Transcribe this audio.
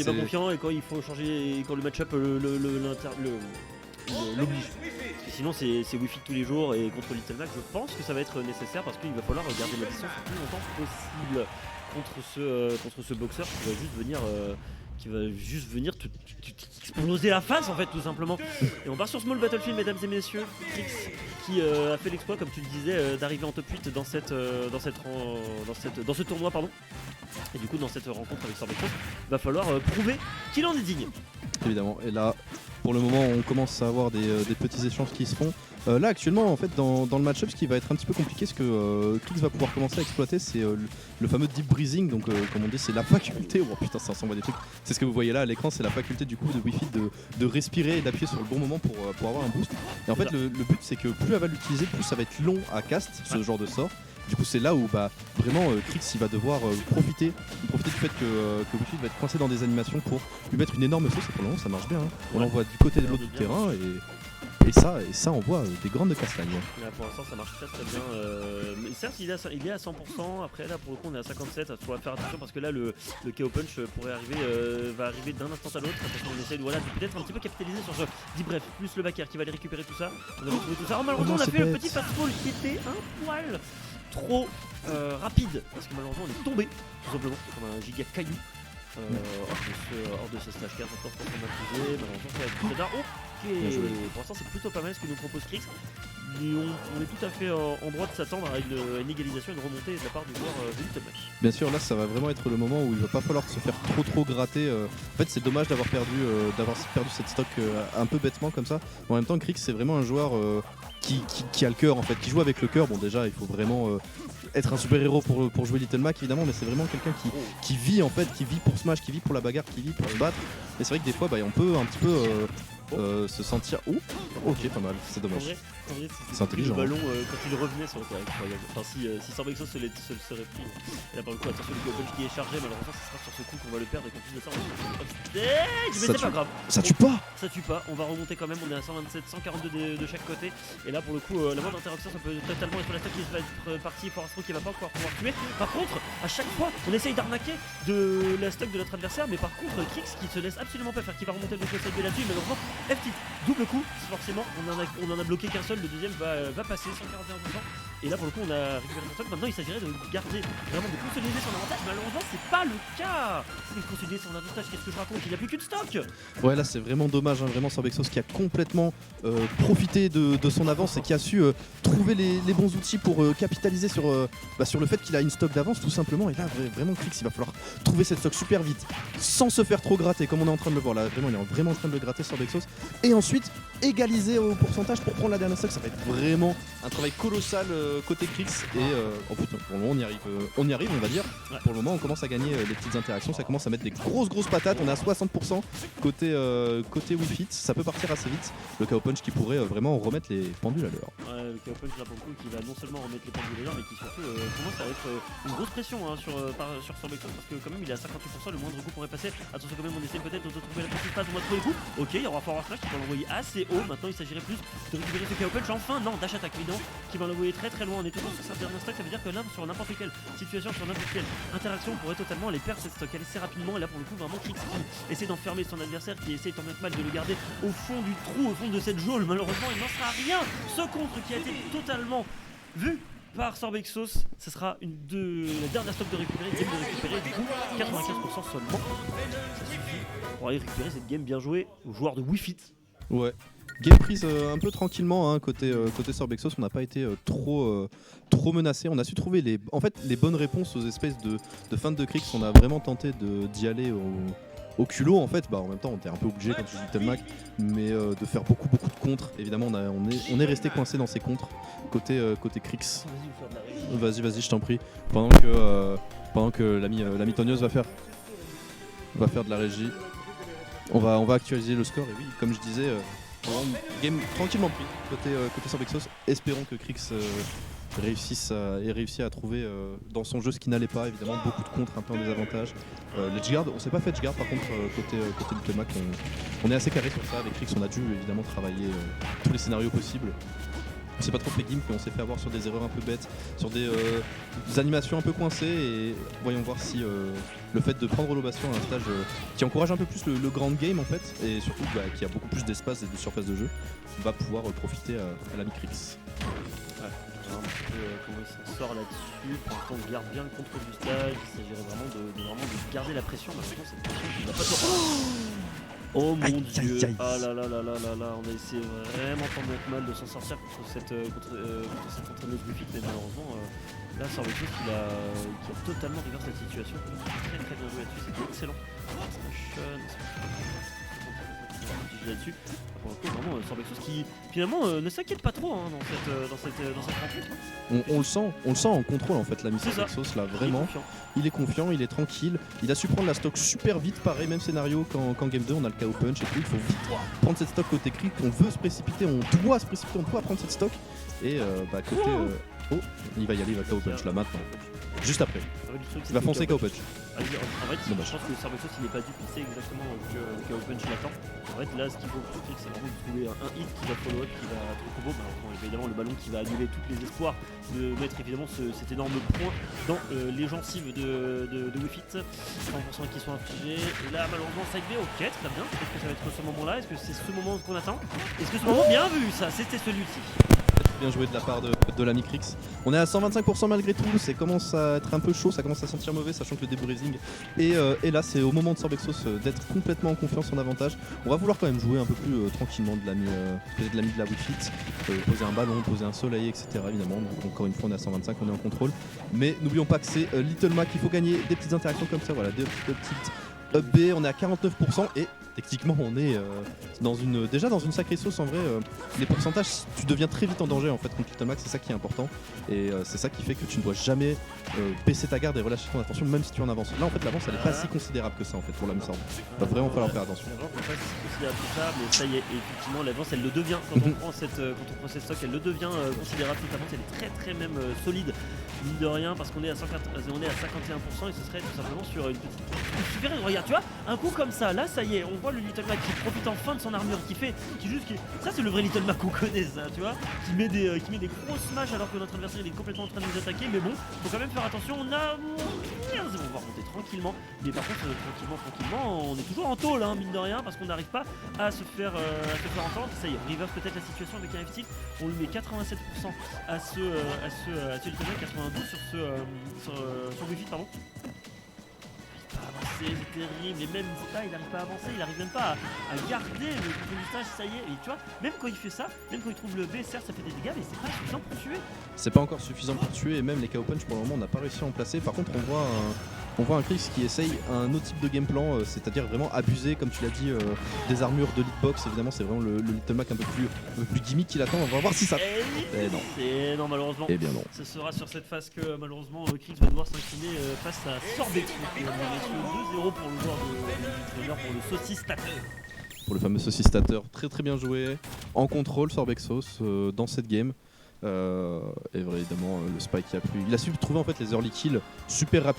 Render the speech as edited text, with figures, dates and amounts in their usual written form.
Il est pas confiant et quand il faut changer, quand le match-up l'oblige. Parce que sinon c'est Wi-Fi tous les jours et contre Little Mac je pense que ça va être nécessaire parce qu'il va falloir garder la distance le plus longtemps possible contre ce boxeur qui va juste venir exploser la face en fait tout simplement. Et on part sur Small Battlefield mesdames et messieurs. Krix qui a fait l'exploit comme tu le disais d'arriver en top 8 dans ce tournoi pardon. Et du coup dans cette rencontre avec Sorbexos va falloir prouver qu'il en est digne. Évidemment, et là pour le moment on commence à avoir des petits échanges qui se font. Là actuellement en fait dans le match-up ce qui va être un petit peu compliqué, ce que Krix va pouvoir commencer à exploiter c'est le fameux deep breathing, donc comme on dit c'est la faculté, oh putain ça ressemble à des trucs, c'est ce que vous voyez là à l'écran, c'est la faculté du coup de Wi-Fi de respirer et d'appuyer sur le bon moment pour avoir un boost. Et en fait le but c'est que plus elle va l'utiliser, plus ça va être long à cast ce genre de sort. Du coup c'est là où vraiment Krix il va devoir profiter du fait que Wi-Fi va être coincé dans des animations pour lui mettre une énorme sauce, et pour le moment ça marche bien, hein. On l'envoie du côté de l'autre du terrain et ça on voit des grandes castagnes. Là pour l'instant ça marche très bien. Mais certes il est à 100%, après là pour le coup on est à 57, il faudra faire attention parce que là le KO Punch pourrait va arriver d'un instant à l'autre parce qu'on essaie de peut-être un petit peu capitaliser sur ce dit bref, plus le backer qui va aller récupérer tout ça. On a retrouvé tout ça. Malheureusement on a fait le petit fastball qui était un poil trop rapide parce que malheureusement on est tombé tout simplement comme un giga caillou hors de ce slash 4 encore pour qu'on a posé. Malheureusement ça va être très tard. Ok, pour l'instant c'est plutôt pas mal ce que nous propose Krix. On est tout à fait en droit de s'attendre à une égalisation et une remontée de la part du joueur de Little Mac. Bien sûr, là ça va vraiment être le moment où il va pas falloir se faire trop gratter. En fait c'est dommage d'avoir perdu cette stock un peu bêtement comme ça. En même temps Krix c'est vraiment un joueur qui a le cœur en fait, qui joue avec le cœur. Bon déjà il faut vraiment être un super héros pour jouer Little Mac évidemment, mais c'est vraiment quelqu'un qui vit en fait, qui vit pour Smash, qui vit pour la bagarre, qui vit pour se battre. Et c'est vrai que des fois on peut un petit peu se sentir... Oh, ok, pas mal, c'est dommage. C'est intelligent. Le ballon, quand il revenait, ça aurait été incroyable. Enfin, si Sorbexos se serait pris. Et là, par le coup, attention, le Punch qui est chargé, malheureusement, ce sera sur ce coup qu'on va le perdre et qu'on puisse de ça. Mais c'est pas grave. Ça tue pas. Ça tue pas, on va remonter quand même. On est à 127, 142 de chaque côté. Et là, pour le coup, la moindre interaction, ça peut totalement être la stock qui va être partie. Forastro qui va pas encore pouvoir tuer. Par contre, à chaque fois, on essaye d'arnaquer de la stock de notre adversaire. Mais par contre, Krix qui se laisse absolument pas faire, qui va remonter le side B là-dessus. Malheureusement, F-tilt, double coup. Forcément, on en a bloqué qu'un seul. Le deuxième va passer 141%. Et là pour le coup on a récupéré son stock. Maintenant il s'agirait de garder, vraiment de consolider son avantage. Malheureusement c'est pas le cas. C'est de consolider son avantage, qu'est-ce que je raconte, il n'y a plus qu'une stock. Ouais là c'est vraiment dommage, hein, vraiment Sorbexos qui a complètement profité de son avance et qui a su trouver les bons outils pour capitaliser sur le fait qu'il a une stock d'avance tout simplement. Et là vraiment Krix il va falloir trouver cette stock super vite sans se faire trop gratter comme on est en train de le voir là. Vraiment il est vraiment en train de le gratter Sorbexos. Et ensuite égaliser au pourcentage pour prendre la dernière stock. Ça va être vraiment un travail colossal côté Krix. Et oh putain, pour le moment on y arrive on va dire. Ouais. Pour le moment on commence à gagner les petites interactions, ça commence à mettre des grosses patates. On est à 60% côté Wi-Fi, ça peut partir assez vite. Le KO Punch qui pourrait vraiment remettre les pendules à l'heure. Ouais, le KO Punch là pour le coup qui va non seulement remettre les pendules à l'heure mais qui surtout commence à être une grosse pression hein, sur Sorbexos parce que quand même il est à 58%, le moindre coup pourrait passer. Attention quand même, on essaie peut-être de trouver la petite phase, on va trouver le coup. Ok, il y aura Forward Smash qui va l'envoyer assez haut. Maintenant il s'agirait plus de récupérer ce KO Punch. Enfin non, dash attack évidemment qui va l'envoyer très loin. On est toujours sur sa dernière stock, ça veut dire que là sur n'importe quelle situation, sur n'importe quelle interaction, on pourrait totalement aller perdre cette stock assez rapidement. Et là pour le coup vraiment Krix qui essaie d'enfermer son adversaire, qui essaie tant bien que mal de le garder au fond du trou, au fond de cette geôle. Malheureusement il n'en sera rien. Ce contre qui a été totalement vu par Sorbexos, ce sera la dernière stock de récupérer, game de récupérer, du coup 95% seulement. Ça suffit pour aller récupérer cette game. Bien joué aux joueurs de Wi-Fi. Ouais. Game prise un peu tranquillement hein, côté Sorbexos, on n'a pas été trop menacé. On a su trouver les bonnes réponses aux espèces de fans de Krix. On a vraiment tenté d'y aller au culot en fait. En même temps on était un peu obligé quand tu joues Little Mac, mais de faire beaucoup de contres. Évidemment on est resté coincé dans ces contres côté Krix. Vas-y je t'en prie. Pendant que l'ami Tonios va faire de la régie. On va actualiser le score et oui comme je disais game tranquillement pris côté Sorbexos. Espérons que Krix ait réussi à trouver dans son jeu ce qui n'allait pas, évidemment beaucoup de contres un peu en désavantage. Les guard, on s'est pas fait guard par contre côté Little Mac, on est assez carré sur ça. Avec Krix on a dû évidemment travailler tous les scénarios possibles c'est pas trop fait Gimp, mais on s'est fait avoir sur des erreurs un peu bêtes, sur des animations un peu coincées, et voyons voir si le fait de prendre l'ovation à un stage qui encourage un peu plus le grand game en fait, et surtout qui a beaucoup plus d'espace et de surface de jeu, va pouvoir profiter à la Micrix. Un petit peu comment il s'en sort là-dessus. Pour l'instant, on garde bien le contrôle du stage. Il s'agirait vraiment de garder la pression. Malheureusement, cette pression qui va pas Oh mon dieu! Ah là là là là là là, on a essayé vraiment tant bien que mal de s'en sortir contre cette entraîneuse Buffy, mais malheureusement, là, Sorbexos qui a totalement reversé cette situation. Très très bien joué là-dessus, c'était excellent. Là-dessus. Pour le coup, vraiment, Sorbexos qui finalement ne s'inquiète pas trop hein, dans cette rencontre. On le sent en contrôle en fait, l'ami Sorbexos là, vraiment. Il est confiant, il est tranquille, il a su prendre la stock super vite, pareil, même scénario qu'en Game 2, on a le KO punch et tout, il faut vite prendre cette stock côté Krieg, on veut se précipiter, on doit prendre cette stock, et côté... Oh, il va y aller, il va KO punch là maintenant, juste après, il va foncer KO punch. En fait, je pense que Sorbexos il n'est pas dû penser exactement que KO punch l'attend. En fait, là, ce qu'il faut tout c'est vraiment de trouver un hit qui va follow up, qui va être combo. Évidemment, le ballon qui va annuler tous les espoirs de mettre évidemment cet énorme point dans les gencives de Wii Fit. 100% qui sont infligés. Et là, malheureusement, side B, ok, très bien. Est-ce que ça va être ce moment-là? Est-ce que c'est ce moment qu'on attend? Est-ce que ce moment, bien vu ça? C'était celui-ci. Bien joué de la part de la Micrix. On est à 125% malgré tout, ça commence à être un peu chaud, ça commence à sentir mauvais, sachant que le débreezing et là c'est au moment de Sorbexos d'être complètement en confiance en avantage. On va vouloir quand même jouer un peu plus tranquillement de l'ami de la Wii Fit, poser un ballon, poser un soleil, etc. évidemment. Donc, encore une fois on est à 125, on est en contrôle. Mais n'oublions pas que c'est Little Mac, il faut gagner des petites interactions comme ça, voilà, des petites up B, on est à 49% et techniquement on est déjà dans une sacrée sauce en vrai. Les pourcentages, tu deviens très vite en danger en fait contre Little Mac, c'est ça qui est important et c'est ça qui fait que tu ne dois jamais baisser ta garde et relâcher ton attention même si tu en avances. Là en fait l'avance elle est pas si considérable que ça en fait pour la Sorb. Il va vraiment falloir faire attention. L'avance n'est pas si considérable que ça, mais ça y est, effectivement l'avance elle le devient quand on prend cette stock, elle le devient considérable. Cette avance elle est très très même solide, mine de rien, parce qu'on est à 51% et ce serait tout simplement sur une petite... Super, regarde, tu vois, un coup comme ça, là ça y est, on voit le Little Mac qui profite enfin de son armure, ça c'est le vrai Little Mac qu'on connaît ça, tu vois, qui met des gros smash alors que notre adversaire il est complètement en train de nous attaquer, mais bon, faut quand même faire attention, on va remonter tranquillement, mais par contre tranquillement, on est toujours en tôle, hein, mine de rien, parce qu'on n'arrive pas à se faire entendre. Ça y est, reverse peut-être la situation avec un F6, on lui met 87% à ce Little Mac, 92 sur Buffy, pardon. C'est terrible, et même ça, il n'arrive pas à avancer, il n'arrive même pas à garder le contrôle du stage, ça y est, et tu vois, même quand il fait ça, même quand il trouve le B, certes ça fait des dégâts, mais c'est pas suffisant pour tuer. C'est pas encore suffisant pour tuer, et même les KO punch pour le moment on n'a pas réussi à en placer. Par contre on voit un Krix qui essaye un autre type de game plan, c'est-à-dire vraiment abuser, comme tu l'as dit, des armures de Litbox. Évidemment c'est vraiment le Little Mac un peu plus gimmick qui l'attend, on va voir si ça... non, malheureusement, eh bien non. Ce sera sur cette phase que malheureusement Krix va devoir s'incliner face à Sorbexos. 2-0 pour le joueur pour le saucistateur. Pour le fameux saucistateur, très très bien joué, en contrôle Sorbexos dans cette game. Et évidemment le spike qui a plu. Il a su trouver en fait les early kills super rapides.